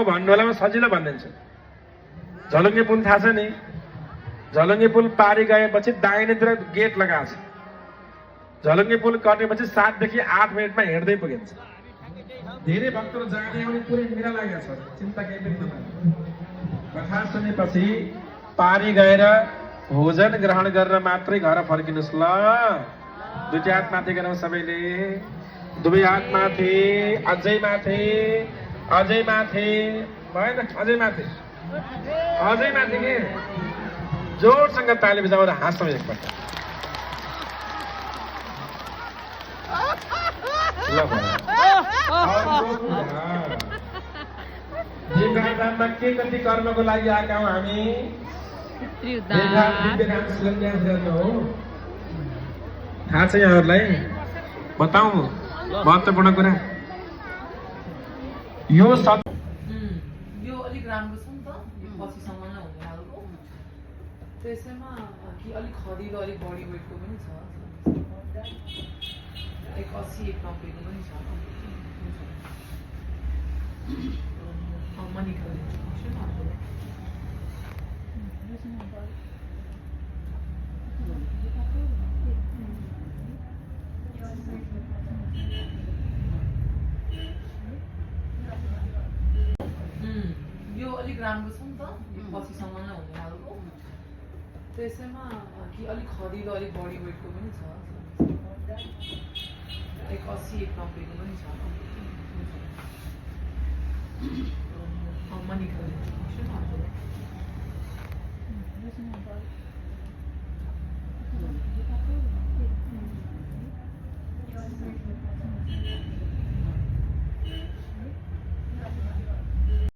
भन्नु होला म सजिलो भनिदिन्छु। झलुङ्गे पुल थाहा छ नि? झलुङ्गे पुल पारी गएपछि दाहिनेतिर गेट लगाएको छ। झलुङ्गे पुल कटेपछि 7 देखि 8 मिनेटमा हिँड्दै पुगिन्छ। धेरै भक्तहरू जाने आउने पुरै मेरा लागेको छ, चिन्ता केही पनि नगर्नु। कथा सुनेपछि पारी गएर भोजन ग्रहण गरेर मात्रै घर फर्किनुहोस् ल। दुईटा हात माथि गरौँ सबैले, दुवै हात माथि, अझै माथि, अझै माथि, भएन अझै माथि, अझै माथि के जोडसँग ताली बजाएर हाँसौँ एकपल्ट। ल जीवनमा के कति कर्मको लागि आएका हौँ हामी? हो थाहा छ यहाँहरूलाई? बताऊ महत्त्वपूर्ण कुरा यो सब यो अलिक राम्रो छ नि त, यो पछिसम्म नै हुने खालको। त्यसैमा कि अलिक खरिलो, अलिक बढी वेटको पनि छ, 180 190 को पनि छ। मनी यो अलिक राम्रो छ नि त, यो पछिसम्म नै हुने खालको। त्यसैमा कि अलिक खरिलो, अलिक बढी वेटको पनि छ, 180 190 को पनि छ। मनी